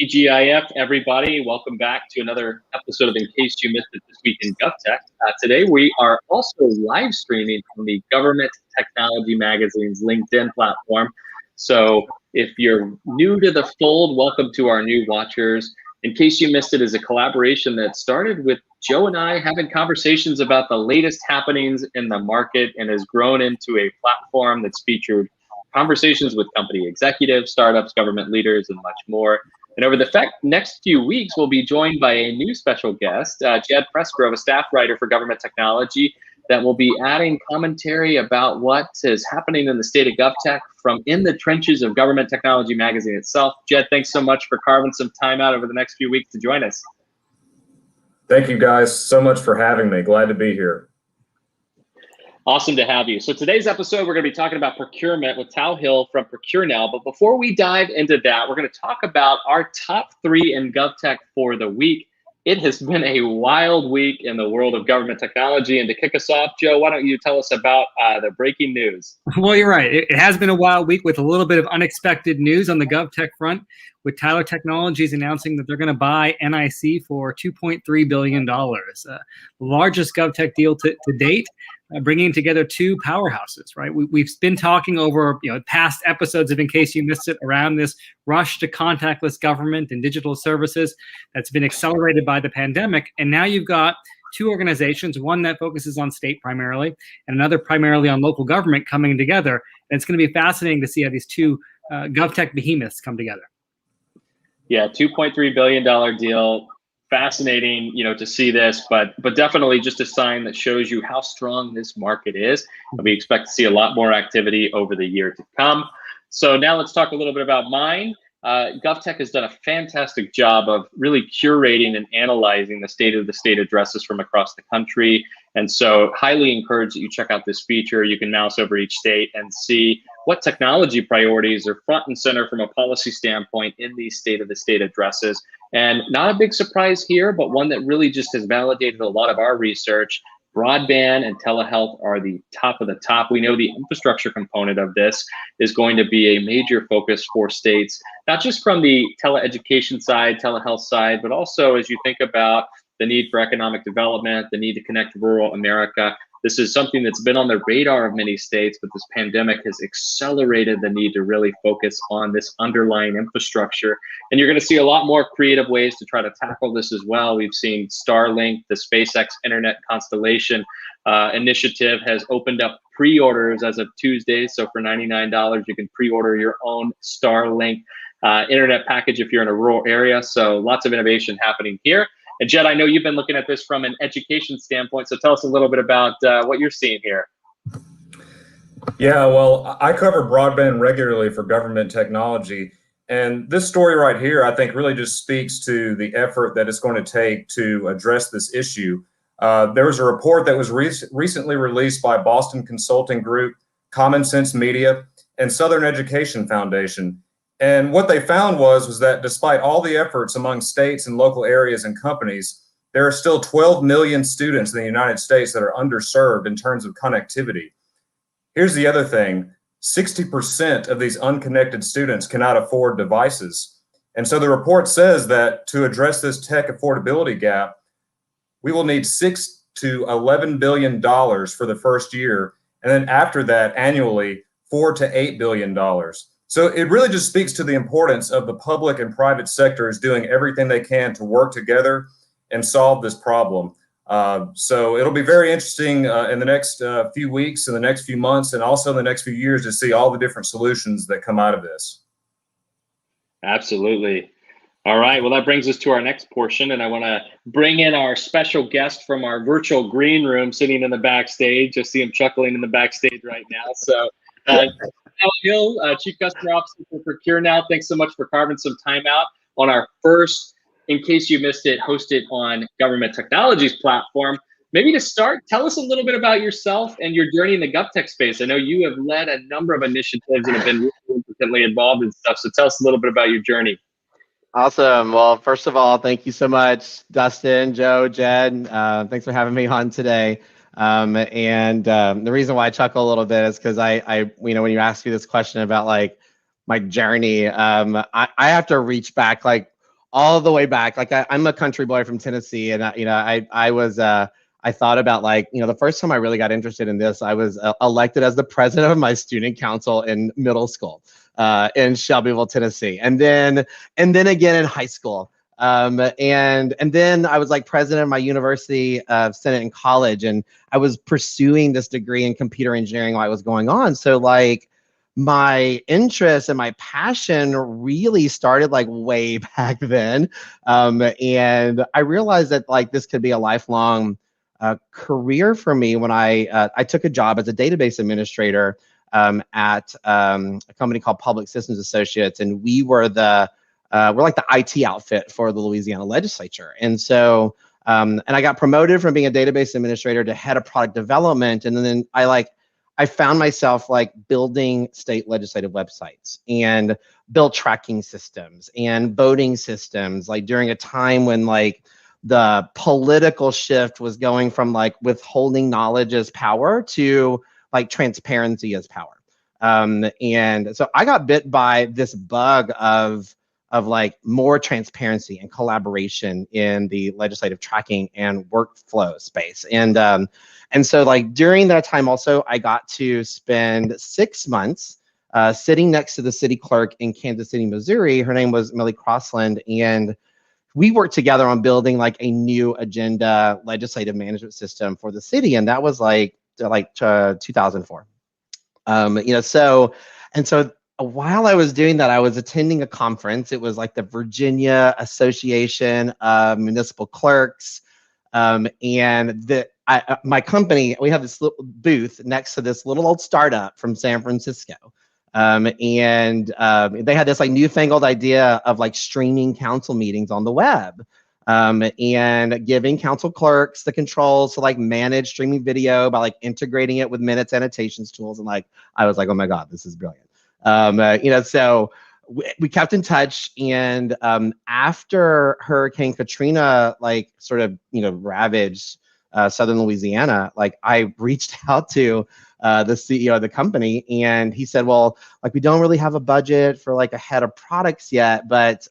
TGIF, everybody. Welcome back to another episode of In Case You Missed It This Week in GovTech. Today, we are also live streaming from the Government Technology Magazine's LinkedIn platform. So if you're new to the fold, welcome to our new watchers. In Case You Missed It is a collaboration that started with Joe and I having conversations about the latest happenings in the market and has grown into a platform that's featured conversations with company executives, startups, government leaders, and much more. And over the next few weeks, we'll be joined by a new special guest, Jed Pressgrove, a staff writer for Government Technology, that will be adding commentary about what is happening in the state of GovTech from in the trenches of Government Technology Magazine itself. Jed, thanks so much for carving some time out over the next few weeks to join us. Thank you guys so much for having me. Glad to be here. Awesome to have you. So today's episode, we're going to be talking about procurement with Thao Hill from ProcureNow. But before we dive into that, we're going to talk about our top 3 in GovTech for the week. It has been a wild week in the world of government technology. And to kick us off, Joe, why don't you tell us about the breaking news? Well, you're right. It has been a wild week with a little bit of unexpected news on the GovTech front, with Tyler Technologies announcing that they're going to buy NIC for $2.3 billion, the largest GovTech deal to date. Bringing together two powerhouses, right? We've been talking over past episodes of In Case You Missed It around this rush to contactless government and digital services that's been accelerated by the pandemic. And now you've got two organizations, one that focuses on state primarily and another primarily on local government coming together. And it's going to be fascinating to see how these two GovTech behemoths come together. Yeah, $2.3 billion deal. Fascinating, to see this, but definitely just a sign that shows you how strong this market is. And we expect to see a lot more activity over the year to come. So now let's talk a little bit about mine. GovTech has done a fantastic job of really curating and analyzing the state addresses from across the country. And so highly encourage that you check out this feature. You can mouse over each state and see what technology priorities are front and center from a policy standpoint in these state addresses. And not a big surprise here, but one that really just has validated a lot of our research. Broadband and telehealth are the top of the top. We know the infrastructure component of this is going to be a major focus for states, not just from the teleeducation side, telehealth side, but also as you think about the need for economic development, the need to connect rural America. This is something that's been on the radar of many states, but this pandemic has accelerated the need to really focus on this underlying infrastructure. And you're going to see a lot more creative ways to try to tackle this as well. We've seen Starlink, the SpaceX Internet Constellation initiative has opened up pre-orders as of Tuesday. So for $99, you can pre-order your own Starlink internet package if you're in a rural area. So lots of innovation happening here. And Jed, I know you've been looking at this from an education standpoint, so tell us a little bit about what you're seeing here. Yeah, well, I cover broadband regularly for Government Technology, and this story right here, I think, really just speaks to the effort that it's going to take to address this issue. There was a report that was recently released by Boston Consulting Group, Common Sense Media, and Southern Education Foundation. And what they found was that despite all the efforts among states and local areas and companies, there are still 12 million students in the United States that are underserved in terms of connectivity. Here's the other thing, 60% of these unconnected students cannot afford devices. And so the report says that to address this tech affordability gap, we will need $6 to $11 billion for the first year. And then after that, annually, $4 to $8 billion. So it really just speaks to the importance of the public and private sectors doing everything they can to work together and solve this problem. So it'll be very interesting in the next few weeks, in the next few months, and also in the next few years to see all the different solutions that come out of this. Absolutely. All right, well, that brings us to our next portion, and I want to bring in our special guest from our virtual green room sitting in the backstage. I see him chuckling in the backstage right now. So Thao Hill, Chief Customer Officer for ProcureNow, thanks so much for carving some time out on our first, In Case You Missed It, hosted on Government Technology's platform. Maybe to start, tell us a little bit about yourself and your journey in the GovTech space. I know you have led a number of initiatives and have been really significantly involved in stuff, so tell us a little bit about your journey. Awesome. Well, first of all, thank you so much, Dustin, Joe, Jed. Thanks for having me on today. The reason why I chuckle a little bit is because I when you ask me this question about like my journey, I have to reach back like all the way back. Like I'm a country boy from Tennessee, and I thought about like, the first time I really got interested in this, I was elected as the president of my student council in middle school in Shelbyville, Tennessee, and then again in high school. And then I was like president of my university senate in college, and I was pursuing this degree in computer engineering while I was going on. So like my interest and my passion really started like way back then. And I realized that like this could be a lifelong career for me when I took a job as a database administrator at a company called Public Systems Associates, and we're like the IT outfit for the Louisiana legislature. And so, and I got promoted from being a database administrator to head of product development. And then I found myself like building state legislative websites and built tracking systems and voting systems, like during a time when like the political shift was going from like withholding knowledge as power to like transparency as power. And so I got bit by this bug of like more transparency and collaboration in the legislative tracking and workflow space. And so like during that time also, I got to spend 6 months sitting next to the city clerk in Kansas City, Missouri. Her name was Millie Crossland, and we worked together on building like a new agenda legislative management system for the city. And that was like 2004. So while I was doing that, I was attending a conference. It was like the Virginia Association of Municipal Clerks. And my company, we have this little booth next to this little old startup from San Francisco. And they had this like newfangled idea of like streaming council meetings on the web. And giving council clerks the controls to like manage streaming video by like integrating it with minutes annotations tools. And like, I was like, oh my God, this is brilliant. So we kept in touch, and after Hurricane Katrina, like sort of, ravaged Southern Louisiana, like I reached out to the CEO of the company, and he said, well, like we don't really have a budget for like a head of products yet, but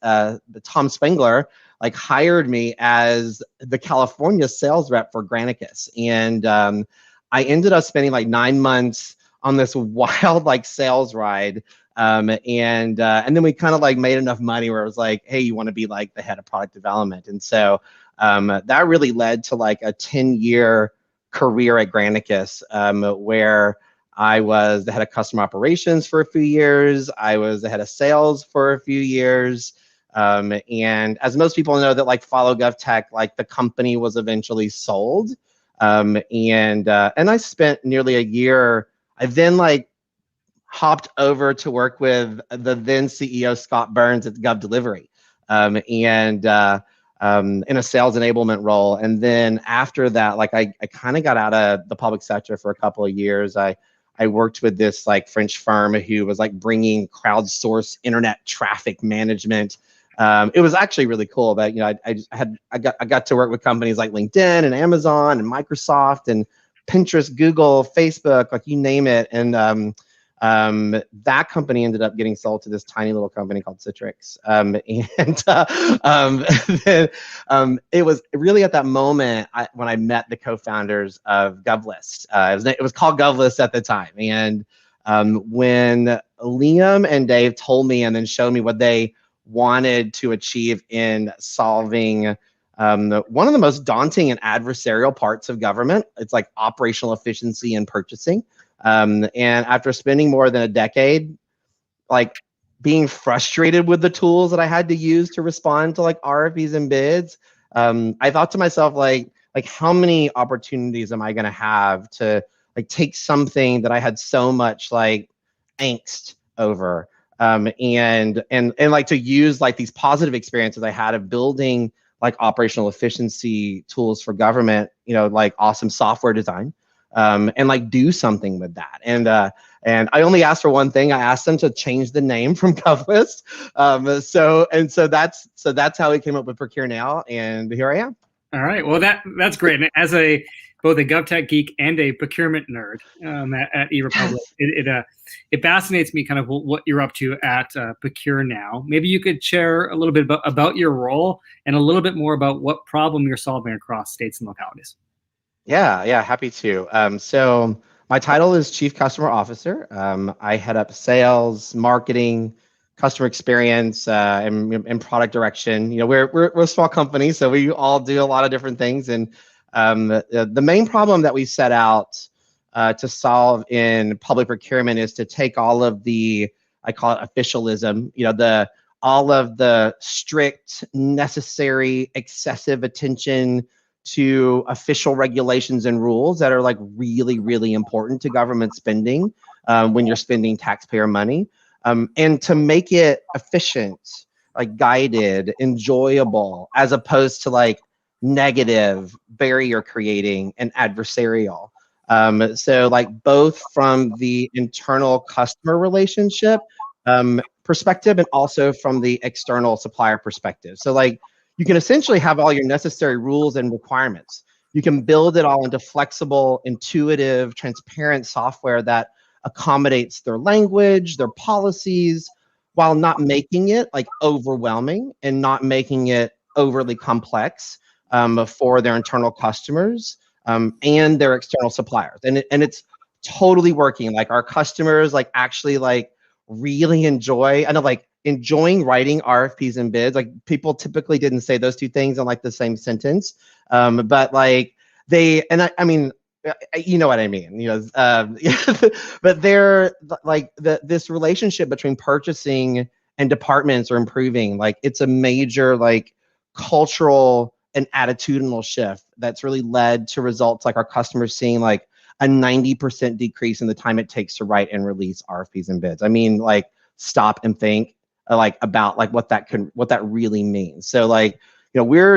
Tom Spengler like hired me as the California sales rep for Granicus. And I ended up spending like 9 months on this wild like sales ride. And then we kind of like made enough money where it was like, hey, you want to be like the head of product development. And so that really led to like a 10-year career at Granicus, where I was the head of customer operations for a few years. I was the head of sales for a few years. And as most people know that like follow GovTech, like the company was eventually sold. And I spent nearly a year. I then like hopped over to work with the then CEO Scott Burns at GovDelivery, in a sales enablement role. And then after that, like I kind of got out of the public sector for a couple of years. I worked with this like French firm who was like bringing crowdsourced internet traffic management. It was actually really cool, but I got to work with companies like LinkedIn and Amazon and Microsoft and Pinterest, Google, Facebook, like you name it. And that company ended up getting sold to this tiny little company called Citrix. It was really at that moment when I met the co-founders of GovList. It was called GovList at the time. And when Liam and Dave told me and then showed me what they wanted to achieve in solving one of the most daunting and adversarial parts of government, it's like operational efficiency and purchasing. And after spending more than a decade, like being frustrated with the tools that I had to use to respond to like RFPs and bids, I thought to myself, like how many opportunities am I going to have to like take something that I had so much like angst over, and like to use like these positive experiences I had of building like operational efficiency tools for government, like awesome software design, and like do something with that. And I only asked for one thing. I asked them to change the name from GovList. So that's how we came up with ProcureNow, and here I am. All right. Well, that's great. And as both a GovTech geek and a procurement nerd at eRepublic, it fascinates me kind of what you're up to at ProcureNow. Maybe you could share a little bit about your role and a little bit more about what problem you're solving across states and localities. Yeah, happy to. So my title is Chief Customer Officer. I head up sales, marketing, customer experience, and product direction. You know, we're a small company, so we all do a lot of different things. And the main problem that we set out to solve in public procurement is to take all of the, I call it officialism, you know, all of the strict, necessary, excessive attention to official regulations and rules that are like really, really important to government spending when you're spending taxpayer money, and to make it efficient, like guided, enjoyable, as opposed to like negative, barrier creating, and adversarial. So like both from the internal customer relationship perspective and also from the external supplier perspective. So like you can essentially have all your necessary rules and requirements. You can build it all into flexible, intuitive, transparent software that accommodates their language, their policies, while not making it like overwhelming and not making it overly complex for their internal customers and their external suppliers. And it's totally working. Like our customers like actually like really enjoy, I know like enjoying writing RFPs and bids. Like people typically didn't say those two things in like the same sentence, but like I mean, you know what I mean, you know, but they're like this relationship between purchasing and departments are improving. Like it's a major like cultural and attitudinal shift that's really led to results like our customers seeing like a 90% decrease in the time it takes to write and release RFPs and bids. I mean, like stop and think like about like what that really means. So like, you know, we're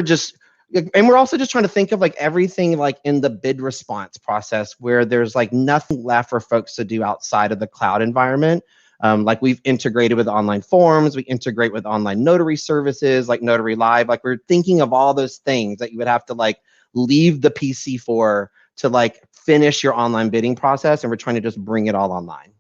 also just trying to think of like everything like in the bid response process where there's like nothing left for folks to do outside of the cloud environment. Like we've integrated with online forms, we integrate with online notary services like Notary Live. Like we're thinking of all those things that you would have to like leave the PC for to like finish your online bidding process, and we're trying to just bring it all online.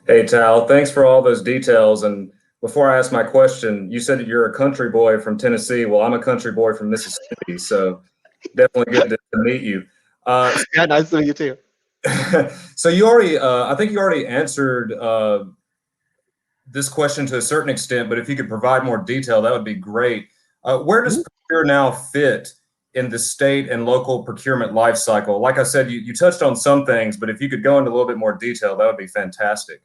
Hey, Thao, thanks for all those details. And before I ask my question, you said you're a country boy from Tennessee. Well, I'm a country boy from Mississippi, so definitely good to meet you. Yeah, nice to meet you too. So you already, I think you already answered this question to a certain extent, but if you could provide more detail, that would be great. Where does ProcureNow fit in the state and local procurement lifecycle? Like I said, you touched on some things, but if you could go into a little bit more detail, that would be fantastic.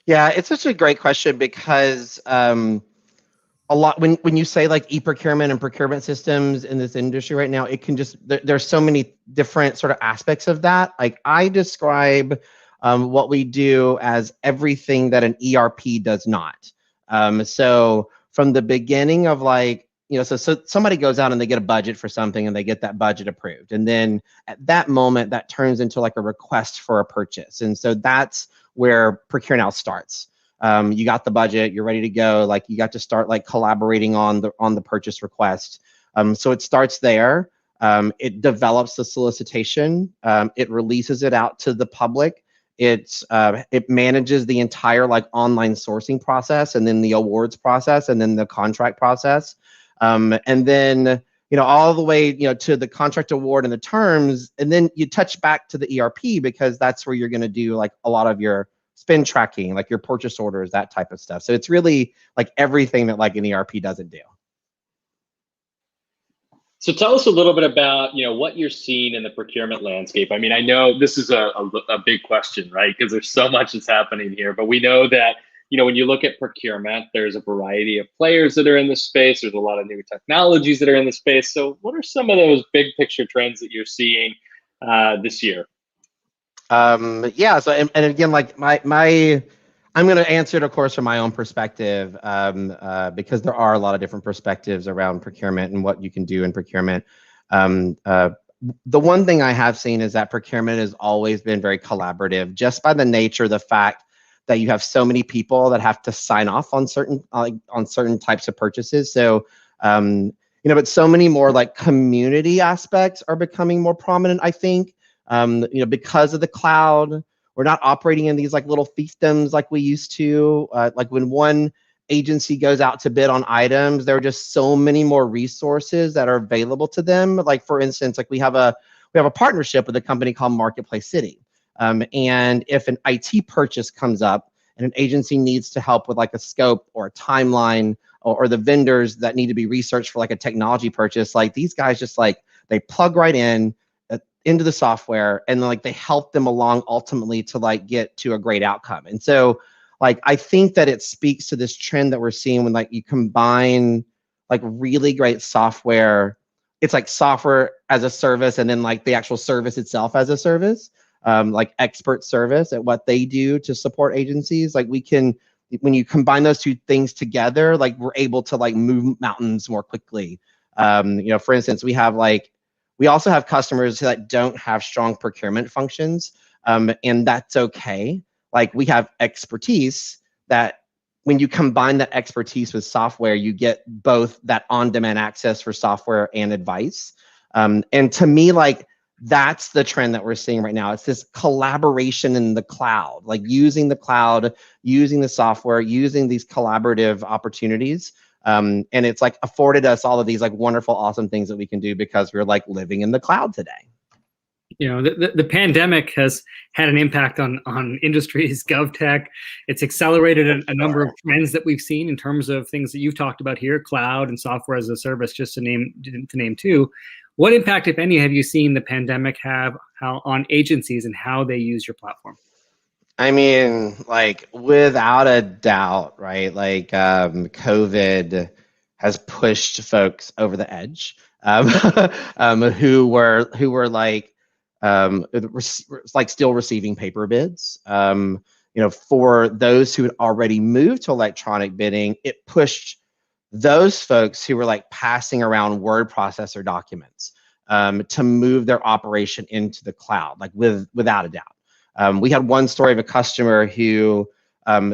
Yeah, it's such a great question because a lot when you say like e-procurement and procurement systems in this industry right now, it can just there's so many different sort of aspects of that. Like I describe what we do as everything that an ERP does not. So from the beginning of like, you know, so somebody goes out and they get a budget for something and they get that budget approved. And then at that moment, that turns into like a request for a purchase. And so that's where ProcureNow starts. You got the budget, you're ready to go. Like you got to start like collaborating on the purchase request. So it starts there. It develops the solicitation. It releases it out to the public. It manages the entire like online sourcing process, and then the awards process, and then the contract process. And then, you know, all the way, you know, to the contract award and the terms, and then you touch back to the ERP because that's where you're going to do like a lot of your spend tracking, like your purchase orders, that type of stuff. So it's really like everything that like an ERP doesn't do. So tell us a little bit about, you know, what you're seeing in the procurement landscape. I mean, I know this is a big question, right? Because there's so much that's happening here, but we know that, you know, when you look at procurement, there's a variety of players that are in the space. There's a lot of new technologies that are in the space. So what are some of those big picture trends that you're seeing this year? Yeah. So, and again, like I'm going to answer it, of course, from my own perspective, because there are a lot of different perspectives around procurement and what you can do in procurement. The one thing I have seen is that procurement has always been very collaborative, just by the nature of the fact that you have so many people that have to sign off on certain types of purchases. So but so many more like community aspects are becoming more prominent, I think, because of the cloud. We're not operating in these like little fiefdoms like we used to. Like when one agency goes out to bid on items, there are just so many more resources that are available to them. Like for instance, like we have a partnership with a company called Marketplace City. And if an IT purchase comes up and an agency needs to help with like a scope or a timeline, or the vendors that need to be researched for like a technology purchase, like these guys just like, they plug right in into the software, and like they help them along ultimately to like get to a great outcome. And so like, I think that it speaks to this trend that we're seeing when like you combine like really great software. It's like software as a service, and then like the actual service itself as a service, like expert service at what they do to support agencies. Like we can, when you combine those two things together, like we're able to like move mountains more quickly. For instance, we also have customers that don't have strong procurement functions, and that's okay. Like we have expertise that when you combine that expertise with software, you get both that on-demand access for software and advice. And to me, like that's the trend that we're seeing right now. It's this collaboration in the cloud, like using the cloud, using the software, using these collaborative opportunities. And it's like afforded us all of these like wonderful, awesome things that we can do because we're like living in the cloud today. The pandemic has had an impact on industries, GovTech. It's accelerated a number of trends that we've seen in terms of things that you've talked about here, cloud and software as a service, just to name two. What impact, if any, have you seen the pandemic have on agencies and how they use your platform? I mean, like without a doubt, right? Like COVID has pushed folks over the edge, who were like still receiving paper bids. For those who had already moved to electronic bidding, it pushed those folks who were like passing around word processor documents to move their operation into the cloud, like without a doubt. We had one story of a customer who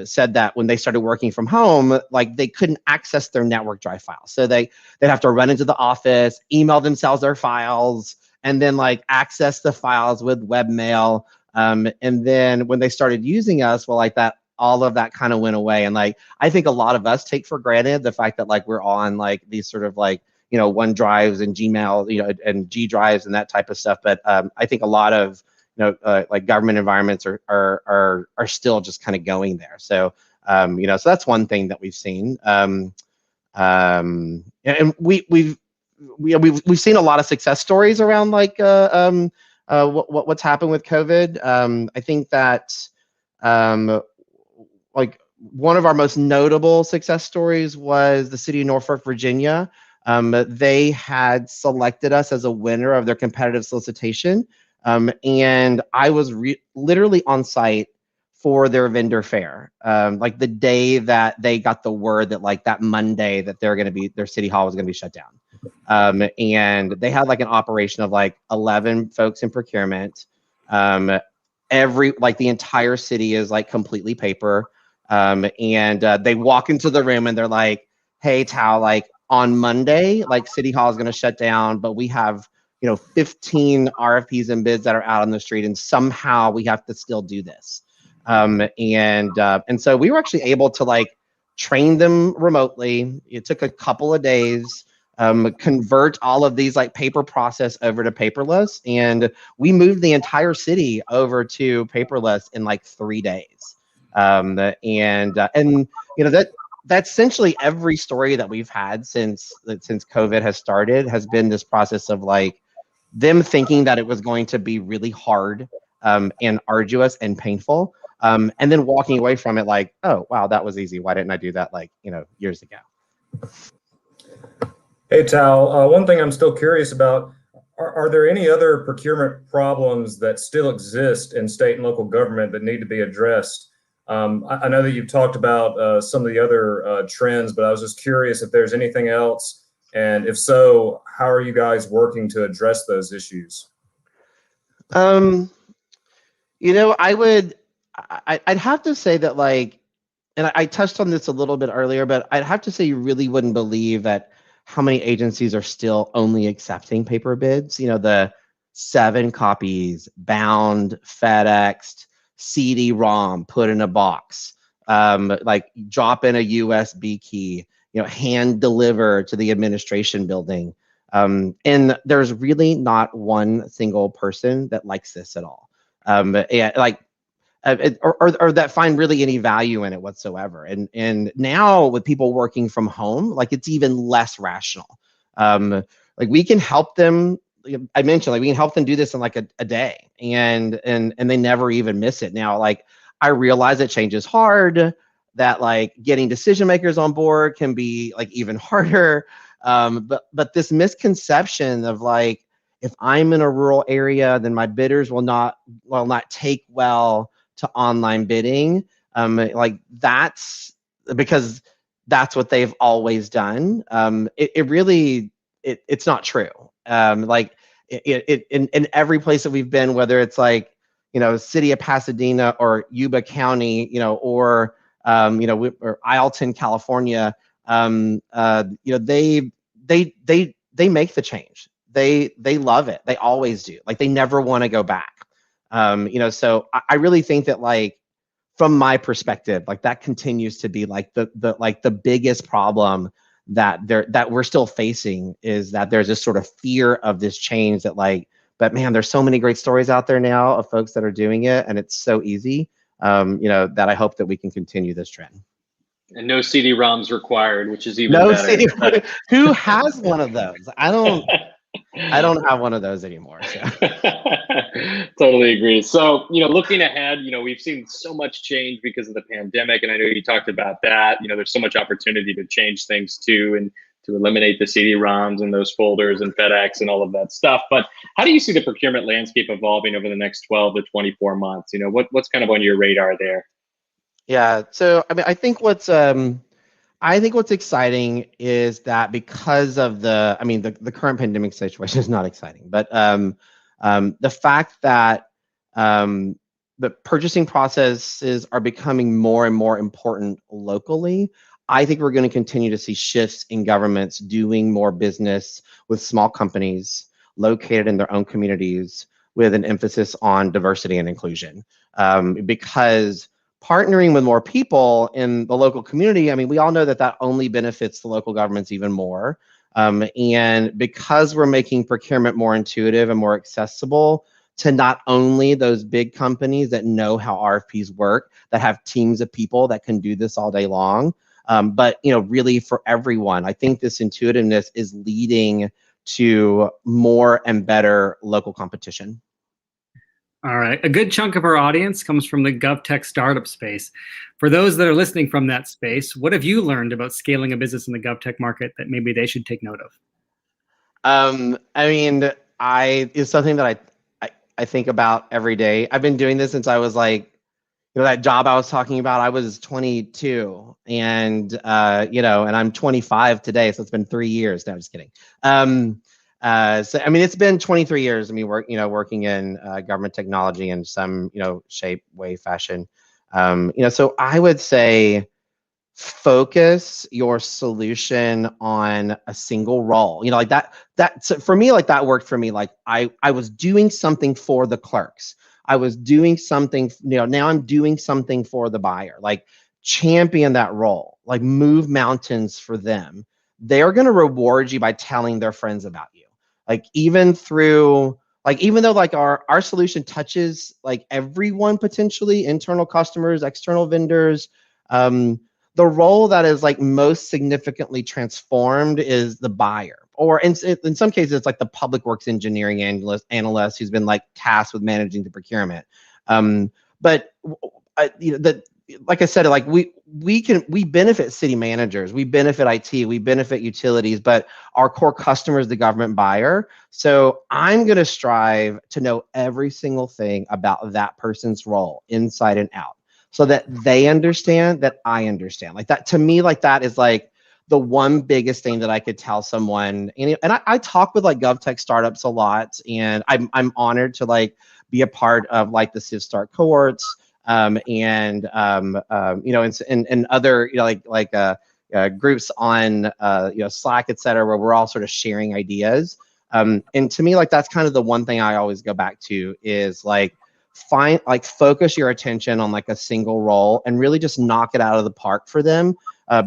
said that when they started working from home, like they couldn't access their network drive files. So they'd have to run into the office, email themselves their files, and then like access the files with webmail. And then when they started using us, well, like that, all of that kind of went away. And like, I think a lot of us take for granted the fact that like we're on like these sort of like, OneDrives and Gmail, and G drives and that type of stuff. But I think a lot of, like government environments are still just kind of going there. So, so that's one thing that we've seen. And we've seen a lot of success stories around like what's happened with COVID. I think that like one of our most notable success stories was the city of Norfolk, Virginia. They had selected us as a winner of their competitive solicitation. And I was literally on site for their vendor fair, like the day that they got the word that like that Monday that their city hall was going to be shut down. And they had like an operation of like 11 folks in procurement. The entire city is like completely paper. And they walk into the room and they're like, "Hey, Thao, like on Monday, like City Hall is going to shut down, but we have 15 RFPs and bids that are out on the street, and somehow we have to still do this." And so we were actually able to like train them remotely. It took a couple of days, convert all of these like paper process over to paperless, and we moved the entire city over to paperless in like 3 days. That's essentially every story that we've had since COVID has started has been this process of like them thinking that it was going to be really hard and arduous and painful, and then walking away from it like, "Oh, wow, that was easy. Why didn't I do that like years ago?" Hey, Thao, one thing I'm still curious about, are there any other procurement problems that still exist in state and local government that need to be addressed? I know that you've talked about some of the other trends, but I was just curious if there's anything else, and if so, how are you guys working to address those issues? I'd have to say that like, and I touched on this a little bit earlier, but I'd have to say you really wouldn't believe that how many agencies are still only accepting paper bids. You know, the 7 copies, bound, FedExed, CD-ROM, put in a box, like drop in a USB key, you know, hand deliver to the administration building. And there's really not one single person that likes this at all. Yeah, like, or that find really any value in it whatsoever. And now with people working from home, like it's even less rational. Like we can help them. I mentioned, like we can help them do this in like a day, and they never even miss it. Now, like I realize that change is hard, that like getting decision makers on board can be like even harder. But this misconception of like, if I'm in a rural area, then my bidders will not take well to online bidding. Like that's because that's what they've always done. It's not true. Like in every place that we've been, whether it's like, you know, city of Pasadena or Yuba County, you know, or or Ileton, California, you know, they make the change. They love it. They always do. Like they never want to go back. You know, so I really think that, like, from my perspective, like that continues to be like the biggest problem that we're still facing, is that there's this sort of fear of this change that like, but man, there's so many great stories out there now of folks that are doing it, and it's so easy, you know, that I hope that we can continue this trend. And no CD-ROMs required, which is even no better. CD. Who has one of those? I don't have one of those anymore. So. Totally agree. So, you know, looking ahead, you know, we've seen so much change because of the pandemic, and I know you talked about that. You know, there's so much opportunity to change things too, and to eliminate the CD-ROMs and those folders and FedEx and all of that stuff. But how do you see the procurement landscape evolving over the next 12 to 24 months? You know, what's kind of on your radar there? Yeah. So, I mean, I think what's exciting is that because of the current pandemic situation is not exciting, but the fact that the purchasing processes are becoming more and more important locally, I think we're going to continue to see shifts in governments doing more business with small companies located in their own communities, with an emphasis on diversity and inclusion, because partnering with more people in the local community, I mean, we all know that only benefits the local governments even more. And because we're making procurement more intuitive and more accessible to not only those big companies that know how RFPs work, that have teams of people that can do this all day long, but, you know, really for everyone, I think this intuitiveness is leading to more and better local competition. All right. A good chunk of our audience comes from the GovTech startup space. For those that are listening from that space, what have you learned about scaling a business in the GovTech market that maybe they should take note of? I mean, it's something that I think about every day. I've been doing this since I was like, you know, that job I was talking about, I was 22, and you know, and I'm 25 today, so it's been 3 years. No, I'm just kidding. So I mean, it's been 23 years of me working in government technology in some, you know, shape, way, fashion. You know, so I would say focus your solution on a single role. You know, like so for me, like that worked for me. Like I was doing something for the clerks. I was doing something, you know, now I'm doing something for the buyer. Like champion that role, like move mountains for them. They're going to reward you by telling their friends about you. Like even though like our solution touches like everyone potentially, internal customers, external vendors, the role that is like most significantly transformed is the buyer. Or in some cases, it's like the public works engineering analyst who's been like tasked with managing the procurement. But you know, like I said, like we benefit city managers, we benefit IT, we benefit utilities, but our core customer is the government buyer. So I'm going to strive to know every single thing about that person's role inside and out, so that they understand that I understand. Like that, to me, like that is like the one biggest thing that I could tell someone. And I talk with like GovTech startups a lot, and I'm honored to like be a part of like the CivStart cohorts, and you know, and other, you know, groups on Slack, et cetera, where we're all sort of sharing ideas. And to me, like, that's kind of the one thing I always go back to is like, focus your attention on like a single role and really just knock it out of the park for them,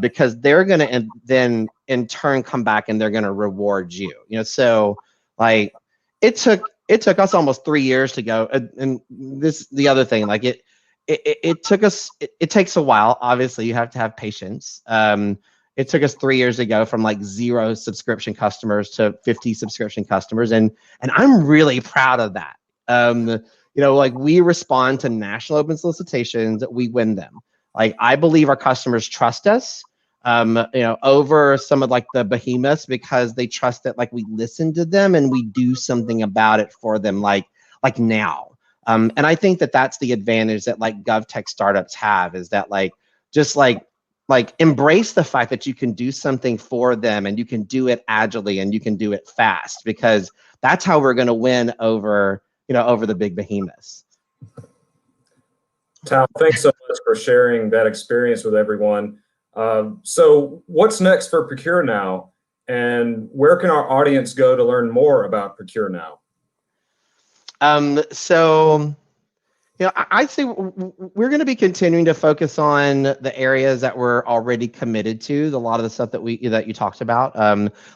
because they're going to then in turn come back and they're going to reward you. So like it took us almost 3 years to go. And this the other thing, like it took us. It takes a while. Obviously, you have to have patience. It took us 3 years to go from like 0 subscription customers to 50 subscription customers, and I'm really proud of that. Like we respond to national open solicitations, we win them. Like I believe our customers trust us, over some of like the behemoths, because they trust that like we listen to them and we do something about it for them, like now. And I think that that's the advantage that like GovTech startups have, is that like just like embrace the fact that you can do something for them and you can do it agilely and you can do it fast, because that's how we're going to win over the big behemoths. Thao, thanks so much for sharing that experience with everyone. So what's next for ProcureNow, and where can our audience go to learn more about ProcureNow? So, I'd say we're going to be continuing to focus on the areas that we're already committed to. A lot of the stuff that you talked about,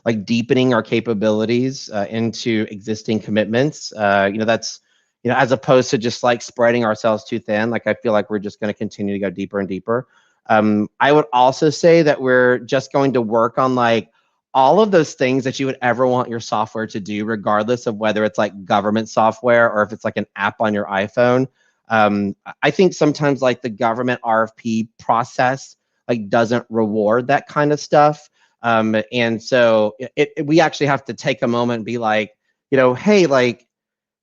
like deepening our capabilities into existing commitments. That's as opposed to just like spreading ourselves too thin. Like I feel like we're just going to continue to go deeper and deeper. I would also say that we're just going to work on like all of those things that you would ever want your software to do, regardless of whether it's like government software or if it's like an app on your iPhone. I think sometimes like the government RFP process like doesn't reward that kind of stuff. And so we actually have to take a moment and be like, hey, like,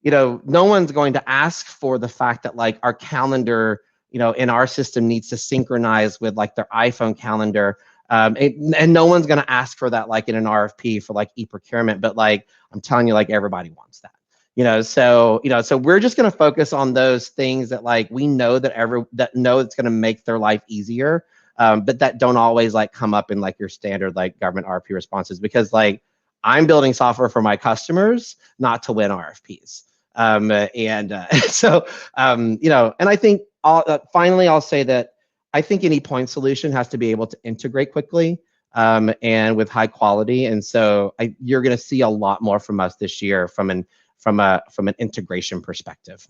no one's going to ask for the fact that like our calendar, in our system needs to synchronize with like their iPhone calendar. And no one's going to ask for that like in an RFP for like e-procurement, but like I'm telling you, like everybody wants that. So we're just going to focus on those things that like we know that know it's going to make their life easier, but that don't always like come up in like your standard like government RFP responses, because like I'm building software for my customers, not to win RFPs. And I think finally I'll say that I think any point solution has to be able to integrate quickly and with high quality. And so you're going to see a lot more from us this year from an integration perspective.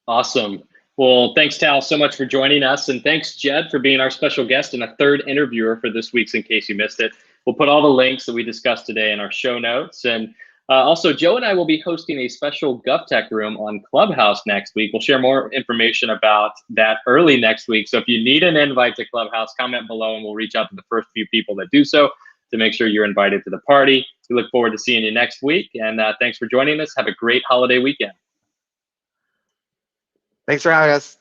Awesome. Well, thanks, Thao, so much for joining us. And thanks, Jed, for being our special guest and a third interviewer for this week's In Case You Missed It. We'll put all the links that we discussed today in our show notes. And also, Joe and I will be hosting a special GovTech room on Clubhouse next week. We'll share more information about that early next week. So if you need an invite to Clubhouse, comment below and we'll reach out to the first few people that do so to make sure you're invited to the party. We look forward to seeing you next week. And thanks for joining us. Have a great holiday weekend. Thanks for having us.